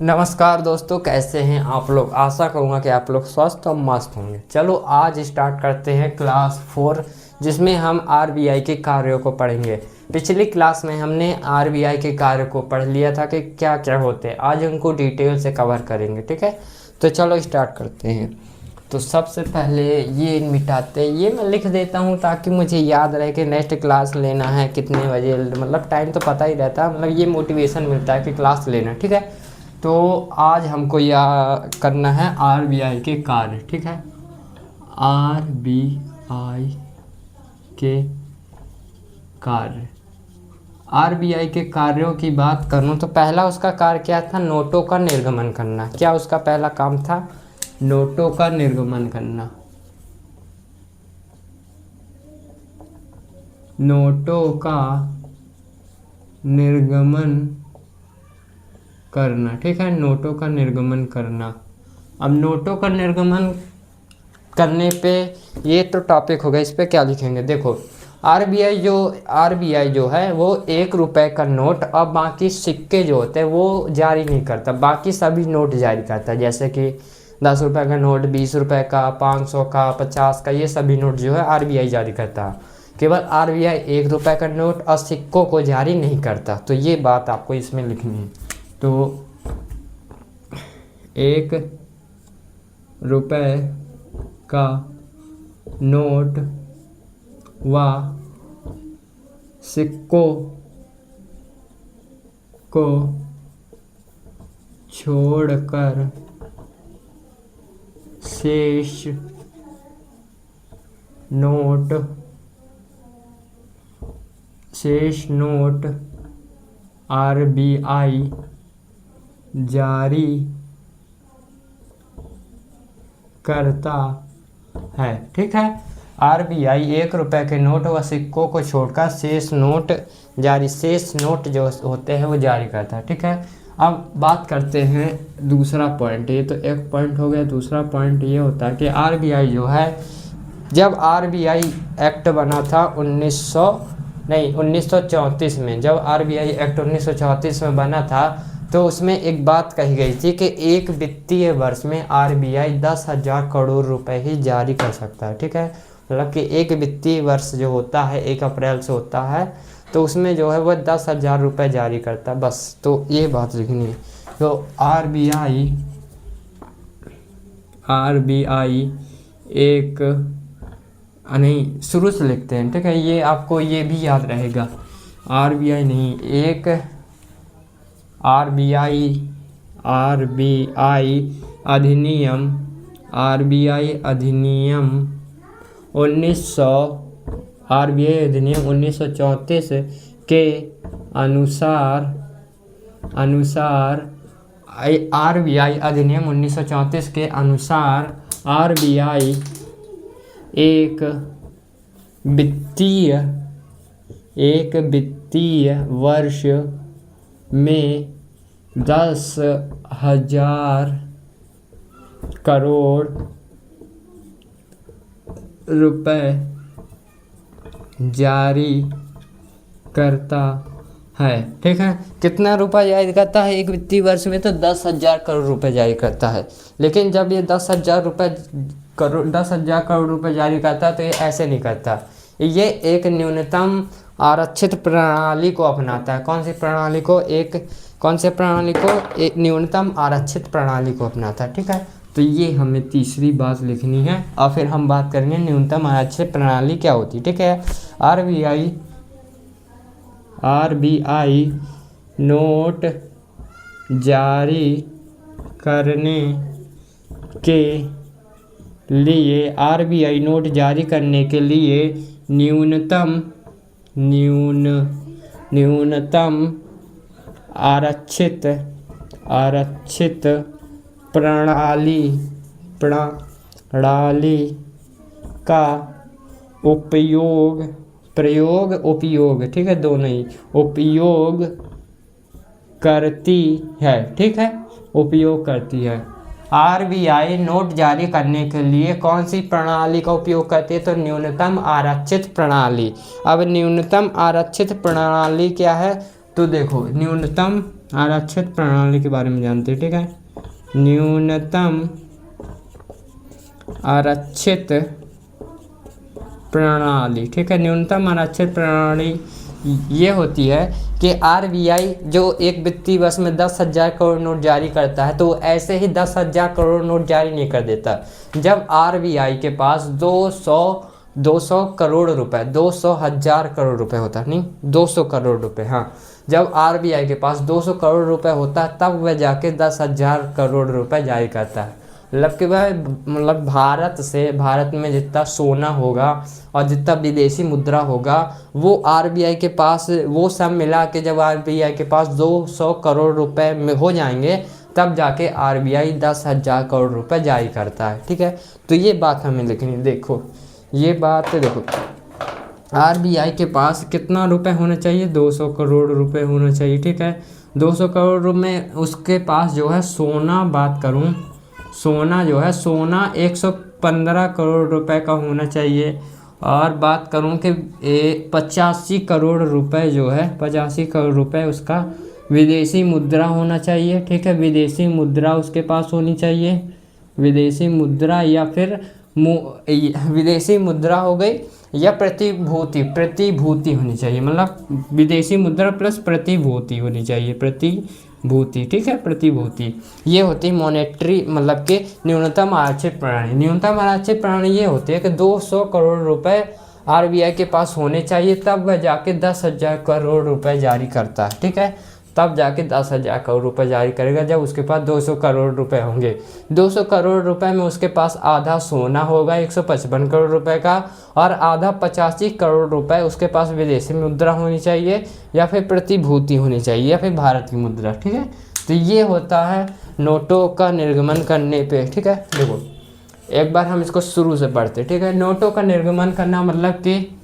नमस्कार दोस्तों, कैसे हैं आप लोग। आशा करूँगा कि आप लोग स्वस्थ और मस्त होंगे। चलो आज स्टार्ट करते हैं क्लास 4, जिसमें हम आरबीआई के कार्यों को पढ़ेंगे। पिछली क्लास में हमने आरबीआई के कार्य को पढ़ लिया था कि क्या क्या होते हैं। आज उनको डिटेल से कवर करेंगे, ठीक है। तो चलो स्टार्ट करते हैं। तो सबसे पहले ये मिटाते हैं, ये मैं लिख देता हूँ ताकि मुझे याद रहे कि नेक्स्ट क्लास लेना है कितने बजे। मतलब टाइम तो पता ही रहता है, मतलब ये मोटिवेशन मिलता है कि क्लास लेना, ठीक है। तो आज हमको यह करना है आरबीआई के कार्य, ठीक है। आरबीआई के कार्य, आरबीआई के कार्यों की बात करूं तो पहला उसका कार्य क्या था? नोटों का निर्गमन करना। क्या उसका पहला काम था? नोटों का निर्गमन करना। नोटों का निर्गमन करना, ठीक है। नोटों का निर्गमन करना। अब नोटों का निर्गमन करने पे ये तो टॉपिक हो गया, इस पे क्या लिखेंगे? देखो, आरबीआई जो है वो 1 रुपए का नोट और बाकी सिक्के जो होते हैं वो जारी नहीं करता, बाकी सभी नोट जारी करता है। जैसे कि 10 रुपए का नोट, 20 रुपए का, 500 का, 50 का, ये सभी नोट जो है आरबीआई जारी करता है। केवल आरबीआई 1 रुपए का नोट और सिक्कों को जारी नहीं करता। तो ये बात आपको इसमें लिखनी है। तो 1 रुपए का नोट व सिक्कों को छोड़कर शेष नोट आरबीआई जारी करता है, ठीक है। आरबीआई 1 रुपए के नोट व सिक्कों को छोड़कर शेष नोट जो होते हैं वो जारी करता है, ठीक है। अब बात करते हैं दूसरा पॉइंट। ये तो एक पॉइंट हो गया। दूसरा पॉइंट ये होता है कि आरबीआई जो है, जब आरबीआई एक्ट बना था 1934 में, जब आरबीआई एक्ट 1934 में बना था तो उसमें एक बात कही गई थी कि एक वित्तीय वर्ष में आरबीआई 10,000 करोड़ रुपए ही जारी कर सकता है, ठीक है। मतलब कि एक वित्तीय वर्ष जो होता है 1 अप्रैल से होता है, तो उसमें जो है वह 10,000 रुपये जारी करता है, बस। तो ये बात लिखनी है। तो आरबीआई एक नहीं, शुरू से लिखते हैं, ठीक है। ये आपको ये भी याद रहेगा। आरबीआई नहीं, एक आरबीआई अधिनियम 1934 के अनुसार आरबीआई अधिनियम 1934 के अनुसार आरबीआई एक वित्तीय वर्ष में 10,000 करोड़ रुपए जारी करता है, ठीक है। कितना रुपया जारी करता है एक वित्तीय वर्ष में? तो 10,000 करोड़ रुपए जारी करता है। लेकिन जब ये 10,000 करोड़ रुपए जारी करता है तो ये ऐसे नहीं करता। ये एक न्यूनतम आरक्षित प्रणाली को अपनाता है। कौन सी प्रणाली को? एक न्यूनतम आरक्षित प्रणाली को अपनाता है, ठीक है। तो ये हमें तीसरी बात लिखनी है और फिर हम बात करेंगे न्यूनतम आरक्षित प्रणाली क्या होती है, ठीक है। आरबीआई नोट जारी करने के लिए न्यूनतम आरक्षित प्रणाली का उपयोग, ठीक है, दोनों ही उपयोग करती है, ठीक है, उपयोग करती है। आरबीआई नोट जारी करने के लिए कौन सी प्रणाली का उपयोग करती है? तो न्यूनतम आरक्षित प्रणाली। अब न्यूनतम आरक्षित प्रणाली क्या है? तो देखो न्यूनतम आरक्षित प्रणाली के बारे में जानते हैं, ठीक है। न्यूनतम आरक्षित प्रणाली, ठीक है। न्यूनतम आरक्षित प्रणाली ये होती है कि आरबीआई जो एक वित्तीय वर्ष में 10,000 करोड़ नोट जारी करता है, तो ऐसे ही 10,000 करोड़ नोट जारी नहीं कर देता। जब आरबीआई के पास 200 करोड़ रुपए, 200,000 करोड़ रुपए होता है, नहीं 200 करोड़ रुपए, हाँ, जब आरबीआई के पास 200 करोड़ रुपए होता है तब वह जाके 10,000 करोड़ रुपए जारी करता है। मतलब कि वह भारत में जितना सोना होगा और जितना विदेशी मुद्रा होगा वो आरबीआई के पास, वो सब मिला के जब आरबीआई के पास 200 करोड़ रुपए में हो जाएंगे तब जाके आरबीआई 10,000 करोड़ रुपए जारी करता है, ठीक है। तो ये बात हमें लिखनी, देखो ये बात देखो, आरबीआई के पास कितना रुपए होना चाहिए, 200 करोड़ रुपए होना चाहिए, ठीक है। 200 करोड़ रुपए उसके पास जो है सोना, बात करूं सोना जो है, सोना 115 करोड़ रुपए का होना चाहिए। और बात करूं कि 85 करोड़ रुपए जो है, 85 करोड़ रुपए उसका विदेशी मुद्रा होना चाहिए, ठीक है। विदेशी मुद्रा उसके पास होनी चाहिए, विदेशी मुद्रा या फिर विदेशी मुद्रा हो गई या प्रतिभूति होनी चाहिए, मतलब विदेशी मुद्रा प्लस प्रतिभूति होनी चाहिए, प्रतिभूति, ठीक है। प्रतिभूति ये होती है मॉनेटरी, मतलब कि न्यूनतम आरक्षित प्रणाली। न्यूनतम आरक्षित प्रणाली ये होती है कि 200 करोड़ रुपए आरबीआई के पास होने चाहिए तब वह जाके 10,000 करोड़ रुपए जारी करता है, ठीक है। तब जाके 10,000 करोड़ रुपए जारी करेगा जब उसके पास 200 करोड़ रुपए होंगे। 200 करोड़ रुपए में उसके पास आधा सोना होगा 155 करोड़ रुपए का, और आधा 85 करोड़ रुपए उसके पास विदेशी मुद्रा होनी चाहिए या फिर प्रतिभूति होनी चाहिए या फिर भारत की मुद्रा, ठीक है। तो ये होता है नोटों का निर्गमन करने पे, ठीक है। देखो एक बार हम इसको शुरू से पढ़ते, ठीक है। नोटों का निर्गमन करना मतलब कि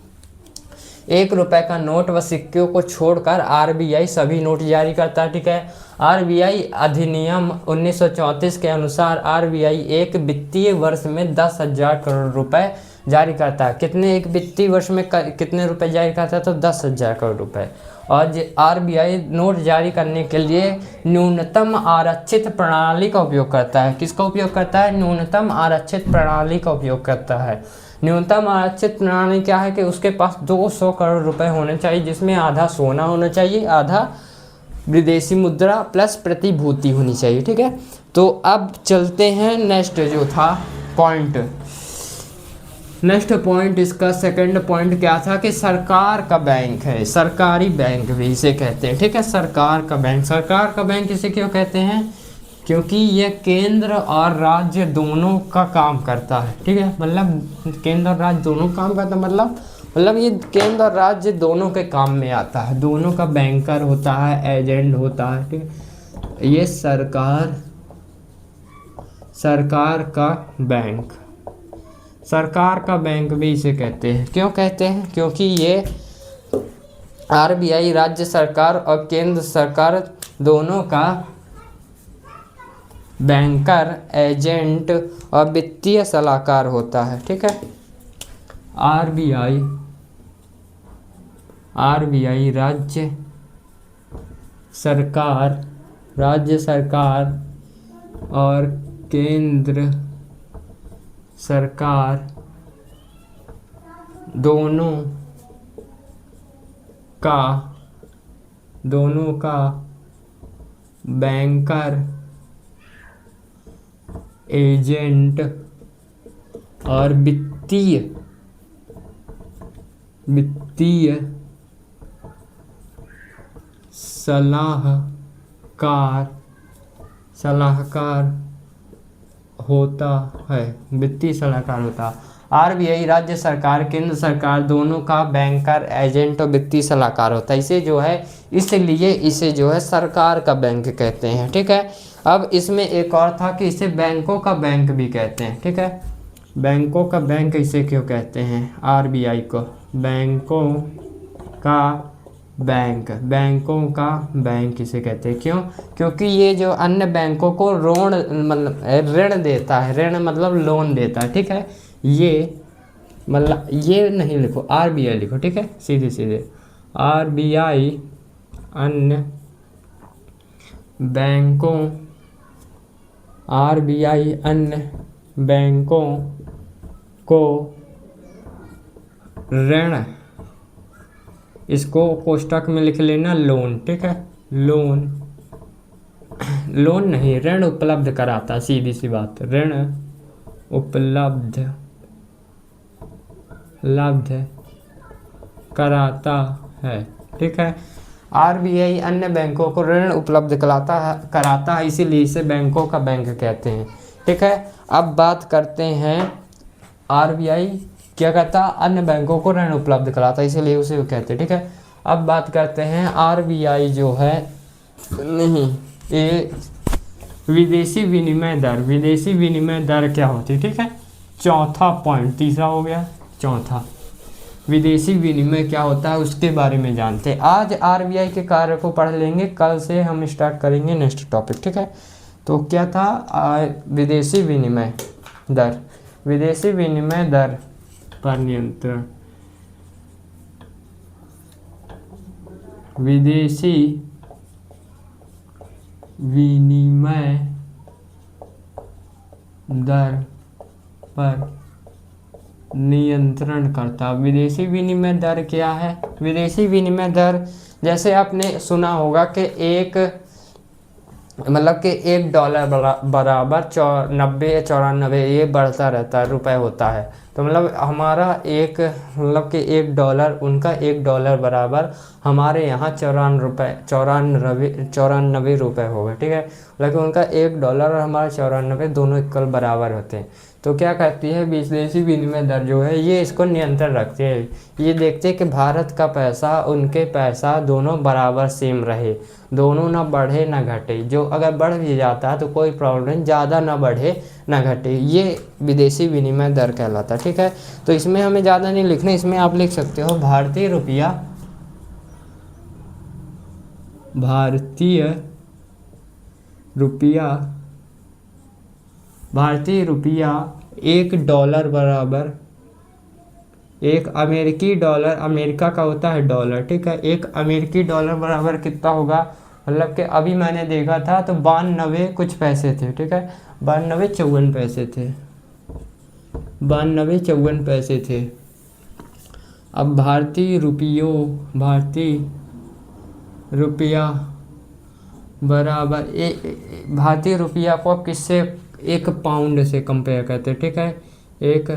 1 रुपए का नोट व सिक्कों को छोड़कर आरबीआई सभी नोट जारी करता है, ठीक है। आरबीआई अधिनियम 1934 के अनुसार आरबीआई एक वित्तीय वर्ष में 10,000 करोड़ रुपए जारी करता है। कितने, एक वित्तीय वर्ष में कितने रुपए जारी करता है, तो 10,000 करोड़ रुपए। और आरबीआई नोट जारी करने के लिए न्यूनतम आरक्षित प्रणाली का उपयोग करता है। किसका उपयोग करता है, न्यूनतम आरक्षित प्रणाली का उपयोग करता है। न्यूनतम आरक्षित प्रणाली क्या है कि उसके पास 200 करोड़ रुपए होने चाहिए, जिसमें आधा सोना होना चाहिए, आधा विदेशी मुद्रा प्लस प्रतिभूति होनी चाहिए, ठीक है। तो अब चलते हैं नेक्स्ट जो था पॉइंट, नेक्स्ट पॉइंट इसका सेकंड पॉइंट क्या था कि सरकार का बैंक है, सरकारी बैंक भी इसे कहते हैं, ठीक है। सरकार का बैंक इसे क्यों कहते हैं, क्योंकि ये केंद्र और राज्य दोनों का काम करता है, ठीक है। मतलब केंद्र और राज्य दोनों काम करता है, मतलब ये केंद्र और राज्य दोनों के काम में आता है, दोनों का बैंकर होता है, एजेंट होता है, ठीक है। ये सरकार का बैंक भी इसे कहते हैं। क्यों कहते हैं, क्योंकि ये आरबीआई राज्य सरकार और केंद्र सरकार दोनों का बैंकर, एजेंट और वित्तीय सलाहकार होता है, ठीक है। आरबीआई राज्य सरकार और केंद्र सरकार दोनों का बैंकर, एजेंट और वित्तीय सलाहकार होता है, वित्तीय सलाहकार होता है। आरबीआई राज्य सरकार, केंद्र सरकार दोनों का बैंकर, एजेंट और वित्तीय सलाहकार होता है। इसलिए इसे जो है सरकार का बैंक कहते हैं, ठीक है। अब इसमें एक और था कि इसे बैंकों का बैंक भी कहते हैं, ठीक है। बैंकों का बैंक इसे क्यों कहते हैं, आरबीआई को बैंकों का बैंक इसे कहते हैं। क्यों, क्योंकि ये जो अन्य बैंकों को ऋण देता है, ऋण मतलब लोन देता है, ठीक है। ये मतलब ये नहीं लिखो, आरबीआई लिखो, ठीक है, सीधे आरबीआई अन्य बैंकों, आरबीआई अन्य बैंकों को ऋण, इसको कोष्टक में लिख लेना लोन, ठीक है, लोन, लोन नहीं ऋण उपलब्ध कराता, सीधी सी बात, ऋण उपलब्ध कराता है, ठीक है। आरबीआई अन्य बैंकों को ऋण उपलब्ध कराता है, इसीलिए इसे बैंकों का बैंक कहते हैं, ठीक है। अब बात करते हैं आरबीआई क्या कहता, अन्य बैंकों को ऋण उपलब्ध कराता है, इसीलिए उसे कहते हैं, ठीक है। अब बात करते हैं आरबीआई जो है, नहीं, ये विदेशी विनिमय दर, विदेशी विनिमय दर क्या होती है, ठीक है। चौथा पॉइंट, तीसरा हो गया, चौथा विदेशी विनिमय क्या होता है उसके बारे में जानते हैं। आज आरबीआई के कार्य को पढ़ लेंगे, कल से हम स्टार्ट करेंगे नेक्स्ट टॉपिक, ठीक है। तो क्या था, विदेशी विनिमय दर, विदेशी विनिमय दर पर नियंत्रण, विदेशी विनिमय दर पर नियंत्रण करता। विदेशी विनिमय दर क्या है, विदेशी विनिमय दर जैसे आपने सुना होगा कि एक मतलब कि $1 बराबर 94 ये बढ़ता रहता है, रुपए होता है। तो मतलब हमारा एक मतलब कि $1, उनका $1 बराबर हमारे यहाँ 94 रुपये हो गए, ठीक है। लेकिन उनका $1 और हमारा 94 दोनों इक्वल बराबर होते हैं। तो क्या कहती है विदेशी विनिमय दर जो है, ये इसको नियंत्रण रखती है, ये देखते हैं कि भारत का पैसा उनके पैसा दोनों बराबर सेम रहे, दोनों ना बढ़े ना घटे, जो अगर बढ़ भी जाता है तो कोई प्रॉब्लम नहीं, ज़्यादा ना बढ़े ना घटे, ये विदेशी विनिमय दर कहलाता है, ठीक है। तो इसमें हमें ज़्यादा नहीं लिखना, इसमें आप लिख सकते हो भारतीय रुपया, भारतीय रुपया $1 बराबर, एक अमेरिकी डॉलर, अमेरिका का होता है डॉलर, ठीक है। एक अमेरिकी डॉलर बराबर कितना होगा, मतलब कि अभी मैंने देखा था तो 92 कुछ पैसे थे, ठीक है, 92-54 पैसे थे, 92-54 पैसे थे। अब भारतीय रुपया बराबर भारतीय रुपया को आप किससे, एक पाउंड से कंपेयर करते हैं, ठीक है, एक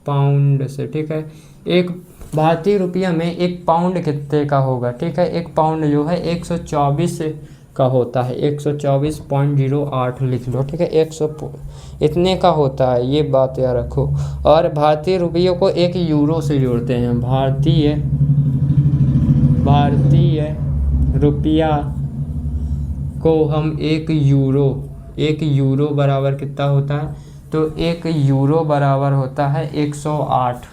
पाउंड से, ठीक है। एक भारतीय रुपया में एक पाउंड कितने का होगा, ठीक है, एक पाउंड जो है 124 का होता है, 124.08 लिख लो, ठीक है, 100 इतने का होता है, ये बात याद रखो। और भारतीय रुपयों को एक यूरो से जोड़ते हैं, भारतीय रुपया को हम एक यूरो बराबर कितना होता है, तो एक यूरो बराबर होता है 108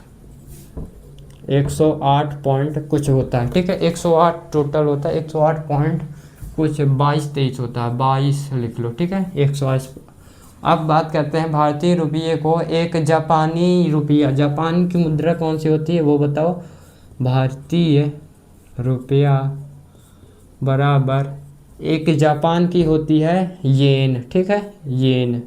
पॉइंट कुछ होता है, ठीक है, 108 टोटल होता है, 108 पॉइंट कुछ 22-23 होता है, 22 लिख लो, ठीक है, 108। अब बात करते हैं भारतीय रुपये को एक जापानी रुपया, जापान की मुद्रा कौन सी होती है वो बताओ, भारतीय रुपया बराबर एक जापान की होती है येन, ठीक है, येन,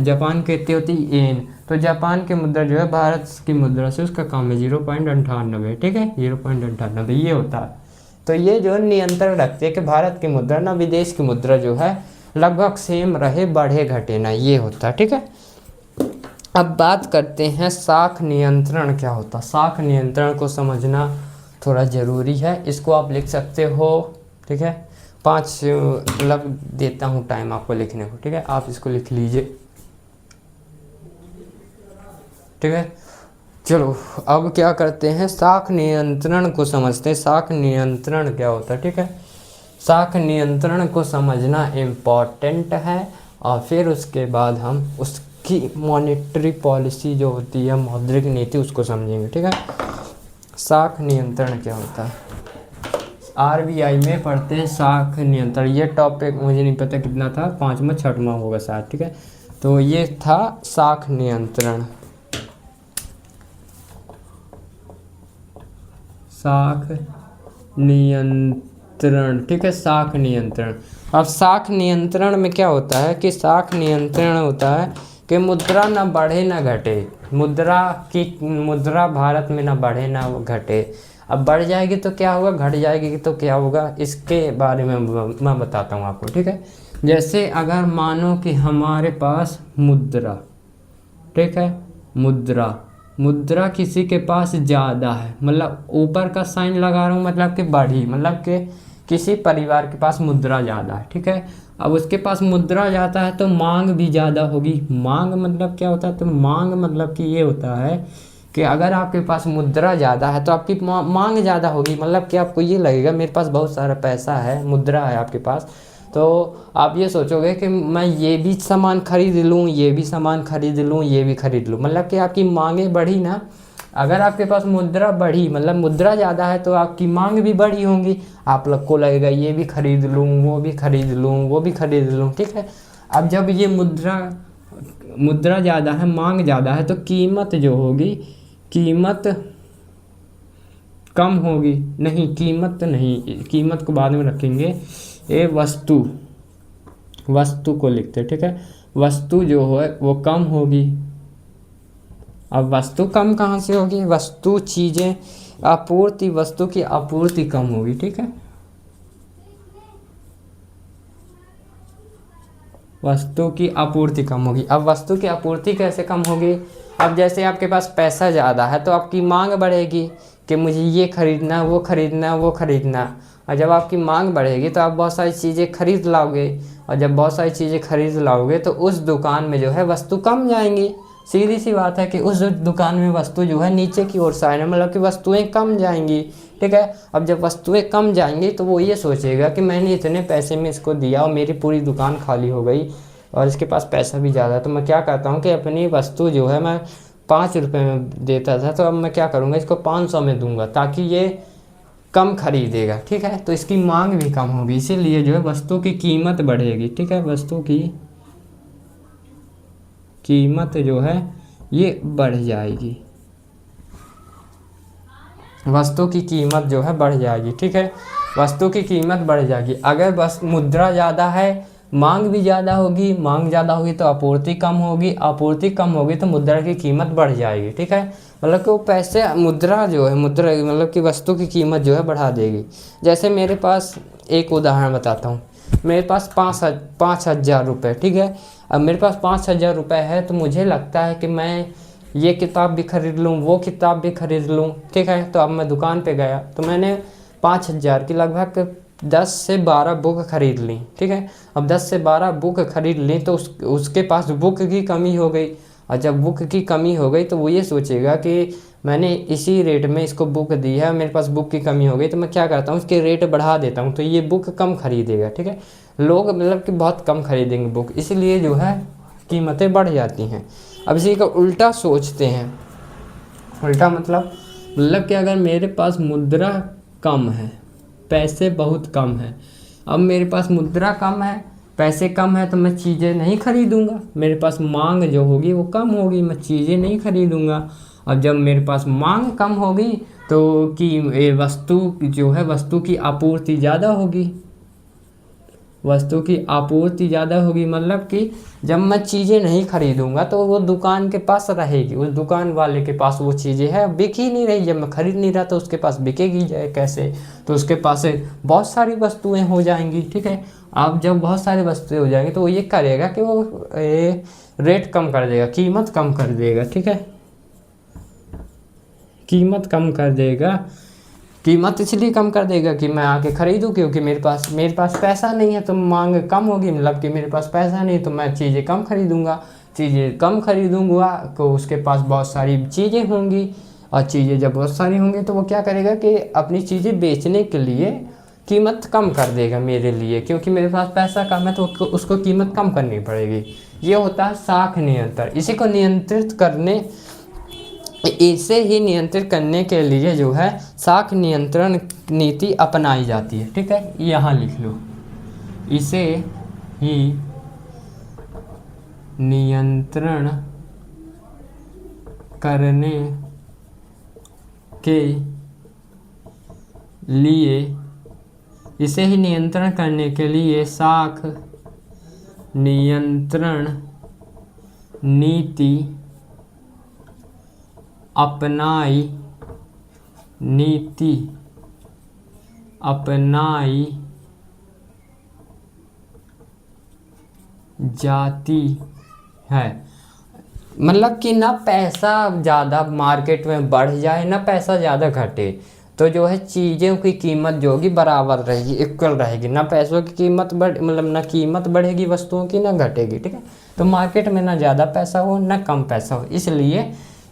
जापान की कितनी होती है येन। तो जापान की मुद्रा जो है भारत की मुद्रा से उसका काम है 0.98, ठीक है, 0.98 ये होता है। तो ये जो नियंत्रण रखते हैं कि भारत की मुद्रा ना विदेश की मुद्रा जो है लगभग सेम रहे, बढ़े घटे ना, ये होता है, ठीक है। अब बात करते हैं साख नियंत्रण क्या होता है। साख नियंत्रण को समझना थोड़ा ज़रूरी है, इसको आप लिख सकते हो, ठीक है, 5 मतलब देता हूँ टाइम आपको लिखने को, ठीक है, आप इसको लिख लीजिए, ठीक है। चलो अब क्या करते हैं, साख नियंत्रण को समझते हैं, साख नियंत्रण क्या होता है, ठीक है। साख नियंत्रण को समझना इम्पॉर्टेंट है और फिर उसके बाद हम उसकी मॉनेटरी पॉलिसी जो होती है, मौद्रिक नीति, उसको समझेंगे, ठीक है। साख नियंत्रण क्या होता है, आरबीआई में पढ़ते हैं साख नियंत्रण, ये टॉपिक मुझे नहीं पता कितना था, 5वां 6वां होगा शायद, ठीक है। तो ये था साख नियंत्रण, साख नियंत्रण नियंत्रण, ठीक है, साख नियंत्रण। अब साख नियंत्रण में क्या होता है कि साख नियंत्रण होता है कि मुद्रा ना बढ़े ना घटे, मुद्रा भारत में ना बढ़े ना घटे। अब बढ़ जाएगी तो क्या होगा, घट जाएगी तो क्या होगा, इसके बारे में मैं बताता हूँ आपको, ठीक है। जैसे अगर मानो कि हमारे पास मुद्रा, ठीक है, मुद्रा किसी के पास ज़्यादा है, मतलब ऊपर का साइन लगा रहा हूँ, मतलब कि बढ़ी, मतलब कि किसी परिवार के पास मुद्रा ज़्यादा है, ठीक है। अब उसके पास मुद्रा ज़्यादा है तो मांग भी ज़्यादा होगी। मांग मतलब क्या होता है, तो मांग मतलब कि ये होता है कि अगर आपके पास मुद्रा ज़्यादा है तो आपकी मांग ज़्यादा होगी, मतलब कि आपको ये लगेगा मेरे पास बहुत सारा पैसा है, मुद्रा है आपके पास, तो आप ये सोचोगे कि मैं ये भी सामान खरीद लूँ, ये भी सामान खरीद लूँ, ये भी खरीद लूँ, मतलब कि आपकी मांगें बढ़ी ना। अगर आपके पास मुद्रा बढ़ी, मतलब मुद्रा ज़्यादा है, तो आपकी मांग भी बढ़ी होंगी, आप लोग को लगेगा ये भी खरीद लूँ, वो भी खरीद लूँ, वो भी खरीद लूँ, ठीक है। अब जब ये मुद्रा ज़्यादा है, मांग ज़्यादा है, तो कीमत जो होगी, कीमत कम होगी, नहीं कीमत नहीं, कीमत को बाद में रखेंगे, ये वस्तु को लिखते हैं, ठीक है। वस्तु जो है वो कम होगी। अब वस्तु कम कहाँ से होगी, वस्तु चीज़ें आपूर्ति, वस्तु की आपूर्ति कम होगी, ठीक है, वस्तु की आपूर्ति कम होगी। अब वस्तु की आपूर्ति कैसे कम होगी, अब जैसे आपके पास पैसा ज़्यादा है तो आपकी मांग बढ़ेगी कि मुझे ये खरीदना, वो खरीदना, वो खरीदना। और जब आपकी मांग बढ़ेगी तो आप बहुत सारी चीज़ें खरीद लाओगे, और जब बहुत सारी चीज़ें खरीद लाओगे तो उस दुकान में जो है वस्तु कम जाएंगी। सीधी सी बात है कि उस दुकान में वस्तु जो है नीचे की ओर से आने, मतलब कि वस्तुएं कम जाएंगी, ठीक है। अब जब वस्तुएं कम जाएंगी तो वो ये सोचेगा कि मैंने इतने पैसे में इसको दिया और मेरी पूरी दुकान खाली हो गई और इसके पास पैसा भी ज़्यादा, तो मैं क्या करता हूँ कि अपनी वस्तु जो है मैं 5 रुपये में देता था, तो अब मैं क्या करूँगा, इसको 500 में दूंगा, ताकि ये कम खरीदेगा, ठीक है, तो इसकी मांग भी कम होगी, इसीलिए जो है वस्तु की कीमत बढ़ेगी, ठीक है, वस्तु की कीमत जो है ये बढ़ जाएगी, वस्तु की कीमत जो है बढ़ जाएगी, ठीक है, वस्तु की कीमत बढ़ जाएगी। अगर बस मुद्रा ज़्यादा है, मांग भी ज़्यादा होगी, मांग ज़्यादा होगी तो आपूर्ति कम होगी, आपूर्ति कम होगी तो मुद्रा की कीमत बढ़ जाएगी, ठीक है। मतलब कि वो पैसे, मुद्रा जो है, मुद्रा मतलब कि वस्तु की कीमत जो है बढ़ा देगी। जैसे मेरे पास एक उदाहरण बताता हूँ, मेरे पास 5,000 रुपये, ठीक है। अब मेरे पास 5,000 रुपये है तो मुझे लगता है कि मैं ये किताब भी खरीद लूँ, वो किताब भी खरीद लूँ, ठीक है। तो अब मैं दुकान पे गया तो मैंने 5,000 की लगभग 10 से 12 बुक खरीद ली, ठीक है। अब 10 से 12 बुक खरीद ली तो उसके पास बुक की कमी हो गई, और जब बुक की कमी हो गई तो वो ये सोचेगा कि मैंने इसी रेट में इसको बुक दी है, मेरे पास बुक की कमी हो गई, तो मैं क्या करता हूँ, उसके रेट बढ़ा देता हूँ, तो ये बुक कम खरीदेगा, ठीक है। लोग मतलब कि बहुत कम खरीदेंगे बुक, इसलिए जो है कीमतें बढ़ जाती हैं। अब इसी का उल्टा सोचते हैं, उल्टा मतलब कि अगर मेरे पास मुद्रा कम है, पैसे बहुत कम है, अब मेरे पास मुद्रा कम है, पैसे कम है, तो मैं चीज़ें नहीं खरीदूंगा, मेरे पास मांग जो होगी वो कम होगी, मैं चीज़ें नहीं खरीदूंगा। और जब मेरे पास मांग कम होगी तो वस्तु जो है, वस्तु की आपूर्ति ज़्यादा होगी, वस्तु की आपूर्ति ज़्यादा होगी, मतलब कि जब मैं चीज़ें नहीं खरीदूंगा तो वो दुकान के पास रहेगी, उस दुकान वाले के पास वो चीज़ें हैं, बिक ही नहीं रही, जब मैं खरीद नहीं रहा तो उसके पास बिकेगी जाए कैसे, तो उसके पास बहुत सारी वस्तुएं हो जाएंगी, ठीक है। अब जब बहुत सारी वस्तुएं हो जाएंगी तो वो ये करेगा कि वो रेट कम कर देगा, कीमत कम कर देगा, ठीक है, कीमत कम कर देगा। कीमत इसलिए कम कर देगा कि मैं आके ख़रीदूँ, क्योंकि मेरे पास पैसा नहीं है, तो मांग कम होगी, मतलब कि मेरे पास पैसा नहीं तो मैं चीज़ें कम खरीदूँगा, चीज़ें कम खरीदूँगा तो उसके पास बहुत सारी चीज़ें होंगी, और चीज़ें जब बहुत सारी होंगी तो वो क्या करेगा कि अपनी चीज़ें बेचने के लिए कीमत कम कर देगा मेरे लिए, क्योंकि मेरे पास पैसा कम है तो उसको कीमत कम करनी पड़ेगी। ये होता है साख नियंत्रण। इसे ही नियंत्रित करने के लिए जो है साख नियंत्रण नीति अपनाई जाती है, ठीक है, यहाँ लिख लो, इसे ही नियंत्रण करने के लिए इसे ही नियंत्रण करने के लिए साख नियंत्रण नीति अपनाई जाती है। मतलब कि ना पैसा ज़्यादा मार्केट में बढ़ जाए ना पैसा ज़्यादा घटे, तो जो है चीज़ों की कीमत जो होगी बराबर रहेगी, इक्वल रहेगी। ना पैसों की कीमत मतलब ना कीमत बढ़ेगी वस्तुओं की ना घटेगी, ठीक है। तो मार्केट में ना ज़्यादा पैसा हो ना कम पैसा हो,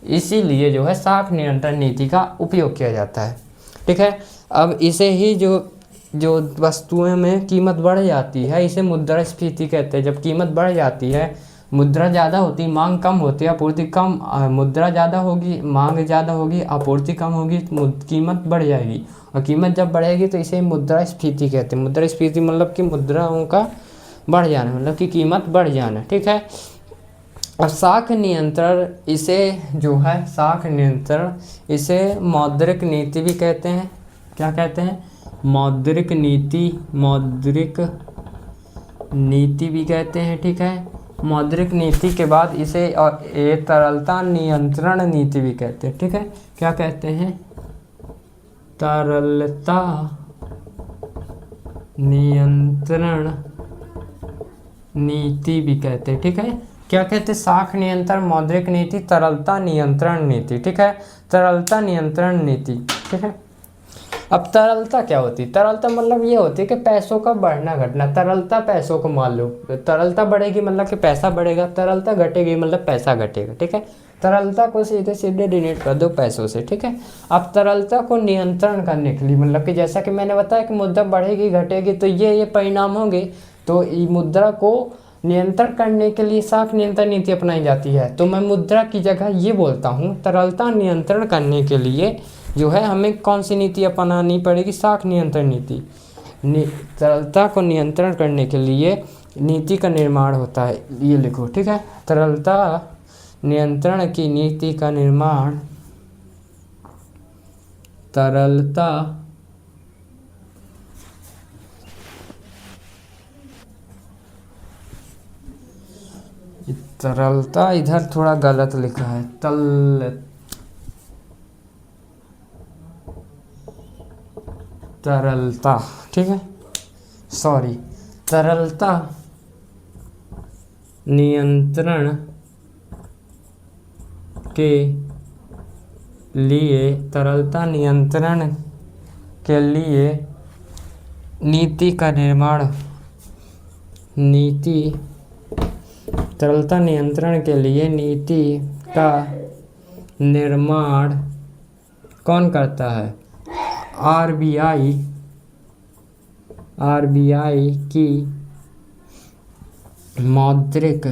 इसीलिए जो है साख नियंत्रण नीति का उपयोग किया जाता है, ठीक है। अब इसे ही जो वस्तुओं में कीमत बढ़ जाती है इसे मुद्रास्फीति कहते हैं। जब कीमत बढ़ जाती है, मुद्रा ज़्यादा होती, मांग कम होती है, आपूर्ति कम, मुद्रा ज़्यादा होगी, मांग ज़्यादा होगी, आपूर्ति कम होगी, कीमत बढ़ जाएगी। और कीमत जब बढ़ेगी तो इसे मुद्रास्फीति कहते हैं। मुद्रास्फीति मतलब कि मुद्राओं का बढ़ जाना, मतलब कि कीमत बढ़ जाना, ठीक है। और साख नियंत्रण इसे मौद्रिक नीति भी कहते हैं। क्या कहते हैं? मौद्रिक नीति भी कहते हैं, ठीक है। मौद्रिक नीति के बाद इसे और ये तरलता नियंत्रण नीति भी कहते हैं, ठीक है। क्या कहते हैं? तरलता नियंत्रण नीति भी कहते हैं, ठीक है। क्या कहते हैं? साख नियंत्रण, मौद्रिक नीति, तरलता नियंत्रण नीति, ठीक है। तरलता नियंत्रण नीति, ठीक है। अब तरलता क्या होती है? तरलता मतलब ये होती है कि पैसों का बढ़ना घटना। तरलता पैसों को मान लो, तरलता बढ़ेगी मतलब कि पैसा बढ़ेगा, तरलता घटेगी मतलब पैसा घटेगा, ठीक है। तरलता को सीधे सीधे डिनोट कर दो पैसों से, ठीक है। अब तरलता को नियंत्रण करने के लिए मतलब कि जैसा कि मैंने बताया कि मुद्रा बढ़ेगी घटेगी तो ये परिणाम होंगे, तो मुद्रा को नियंत्रण करने के लिए साख नियंत्रण नीति अपनाई जाती है। तो मैं मुद्रा की जगह ये बोलता हूँ, तरलता नियंत्रण करने के लिए जो है हमें कौन सी नीति अपनानी पड़ेगी? साख नियंत्रण नीति। तरलता को नियंत्रण करने के लिए नीति का निर्माण होता है, ये लिखो, ठीक है। तरलता नियंत्रण की नीति का निर्माण तरलता इधर थोड़ा गलत लिखा है, तरलता, ठीक है, सॉरी। तरलता नियंत्रण के लिए नीति का निर्माण तरलता नियंत्रण के लिए नीति का निर्माण कौन करता है? आरबीआई की मौद्रिक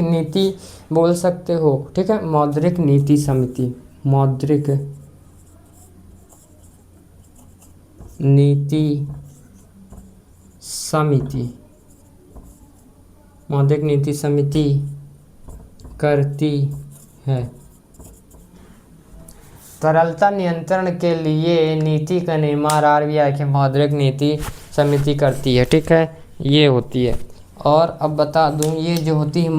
नीति बोल सकते हो, ठीक है। मौद्रिक नीति समिति, मौद्रिक नीति समिति करती है। तरलता नियंत्रण के लिए नीति का निर्माण आरबीआई की मौद्रिक नीति समिति करती है, ठीक है, ये होती है। और अब बता दूं, ये जो होती है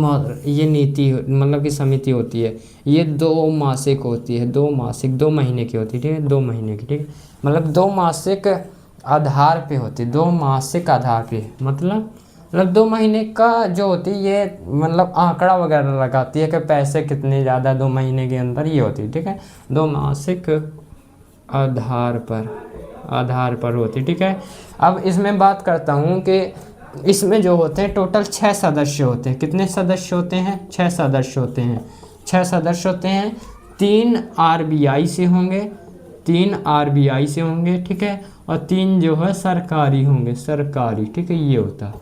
ये नीति मतलब कि समिति होती है, ये 2 मासिक होती है, 2 महीने की होती है, ठीक है, 2 महीने की, ठीक है। मतलब 2 मासिक आधार पे होती है, 2 मासिक आधार पे, मतलब 2 महीने का जो होती है ये मतलब आंकड़ा वगैरह लगाती है कि पैसे कितने ज़्यादा 2 महीने के अंदर ये होती है, ठीक है। 2 मासिक आधार पर होती है, ठीक है। अब इसमें बात करता हूँ कि इसमें जो होते हैं टोटल 6 सदस्य होते हैं। कितने सदस्य होते हैं? 6 सदस्य होते हैं। 6 सदस्य होते हैं। 3 आरबीआई से होंगे, ठीक है, और 3 जो है सरकारी होंगे, ठीक है, ये होता है।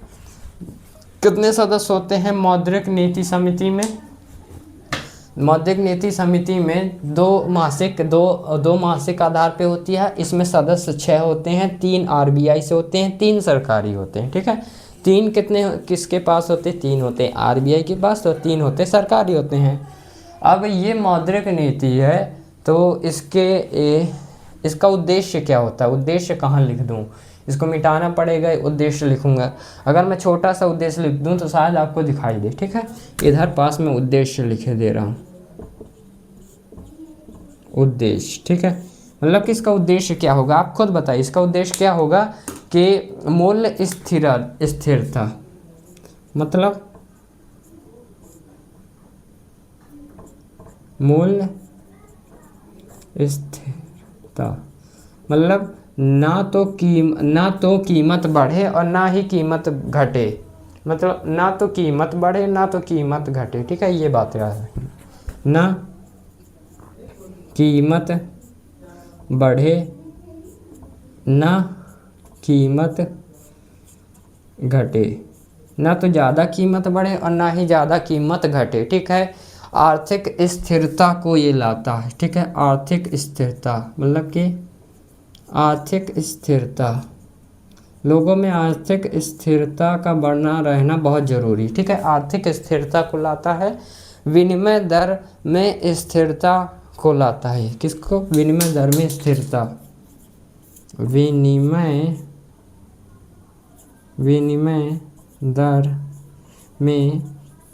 कितने सदस्य होते हैं मौद्रिक नीति समिति में? मौद्रिक नीति समिति में 2 मासिक आधार पे होती है। इसमें सदस्य 6 होते हैं, 3 आरबीआई से होते हैं, 3 सरकारी होते हैं, ठीक है। 3 किसके पास होते हैं? 3 होते हैं आरबीआई के पास और 3 होते सरकारी होते हैं। अब ये मौद्रिक नीति है तो इसका उद्देश्य क्या होता है? उद्देश्य कहाँ लिख दूँ? इसको मिटाना पड़ेगा, उद्देश्य लिखूंगा। अगर मैं छोटा सा उद्देश्य लिख दूं तो शायद आपको दिखाई दे, ठीक है। इधर पास में उद्देश्य लिखे दे रहा हूँ, उद्देश्य, ठीक है। मतलब कि इसका उद्देश्य क्या होगा, आप खुद बताइए। इसका उद्देश्य क्या होगा कि मूल्य स्थिरता, मतलब मूल्य स्थिरता, मतलब ना तो कीमत बढ़े और ना ही कीमत घटे, मतलब ना तो कीमत बढ़े ना तो कीमत घटे, ठीक है। ये बात याद रखना, ना कीमत बढ़े ना कीमत घटे, ना तो ज़्यादा कीमत बढ़े और ना ही ज़्यादा कीमत घटे, ठीक है। आर्थिक स्थिरता को ये लाता है, ठीक है। आर्थिक स्थिरता मतलब कि आर्थिक स्थिरता, लोगों में आर्थिक स्थिरता का बना रहना बहुत ज़रूरी, ठीक है। आर्थिक स्थिरता को लाता है, विनिमय दर में स्थिरता को लाता है। किसको? विनिमय दर में स्थिरता, विनिमय दर में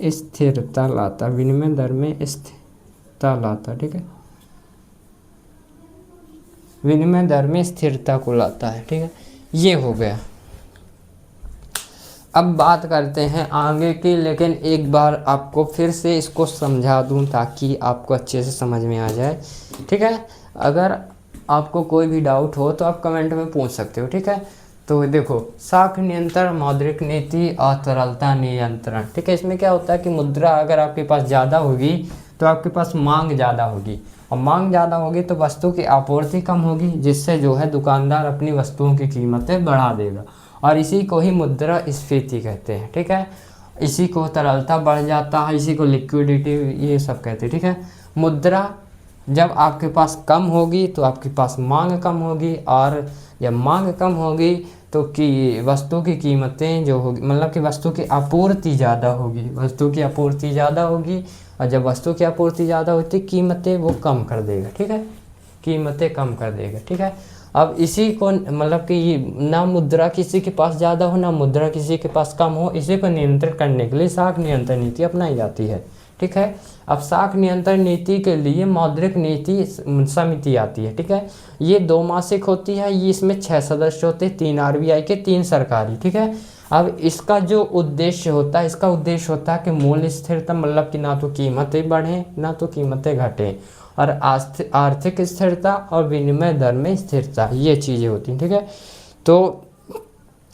स्थिरता लाता, विनिमय दर में स्थिरता लाता, ठीक है। विनिमय दर में स्थिरता को लाता है, ठीक है। ये हो गया। अब बात करते हैं आगे की, लेकिन एक बार आपको फिर से इसको समझा दूं ताकि आपको अच्छे से समझ में आ जाए, ठीक है। अगर आपको कोई भी डाउट हो तो आप कमेंट में पूछ सकते हो, ठीक है। तो देखो, साख नियंत्रण, मौद्रिक नीति और तरलता नियंत्रण, ठीक है। इसमें क्या होता है कि मुद्रा अगर आपके पास ज़्यादा होगी तो आपके पास मांग ज़्यादा होगी, और मांग ज़्यादा होगी तो वस्तु की आपूर्ति कम होगी, जिससे जो है दुकानदार अपनी वस्तुओं की कीमतें बढ़ा देगा, और इसी को ही मुद्रास्फीति कहते हैं, ठीक है। इसी को तरलता बढ़ जाता है, इसी को लिक्विडिटी ये सब कहते हैं, ठीक है। मुद्रा जब आपके पास कम होगी तो आपके पास मांग कम होगी, और जब मांग कम होगी तो कि वस्तु की कीमतें जो होगी, मतलब कि वस्तु की आपूर्ति ज़्यादा होगी, वस्तु की आपूर्ति ज़्यादा होगी, और जब वस्तु की आपूर्ति ज़्यादा होती कीमतें वो कम कर देगा, ठीक है। कीमतें कम कर देगा, ठीक है। अब इसी को मतलब कि ना मुद्रा किसी के पास ज़्यादा हो ना मुद्रा किसी के पास कम हो, इसी को नियंत्रित करने के लिए साख नियंत्रण नीति अपनाई जाती है, ठीक है। अब साख नियंत्रण नीति के लिए मौद्रिक नीति समिति आती है, ठीक है। ये 2 मासिक होती है, ये इसमें 6 सदस्य होते हैं, 3 RBI के, 3 सरकारी, ठीक है। अब इसका जो उद्देश्य होता है, इसका उद्देश्य होता है कि मूल्य स्थिरता, मतलब कि ना तो कीमतें बढ़ें ना तो कीमतें घटें, और आर्थिक स्थिरता और विनिमय दर में स्थिरता, ये चीज़ें होती हैं, ठीक है। तो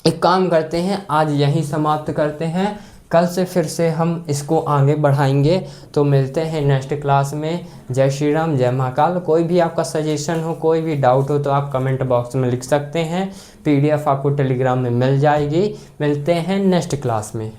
एक काम करते हैं, आज यहीं समाप्त करते हैं, कल से फिर से हम इसको आगे बढ़ाएंगे। तो मिलते हैं नेक्स्ट क्लास में। जय श्री राम, जय महाकाल। कोई भी आपका सजेशन हो, कोई भी डाउट हो तो आप कमेंट बॉक्स में लिख सकते हैं। PDF आपको टेलीग्राम में मिल जाएगी। मिलते हैं नेक्स्ट क्लास में।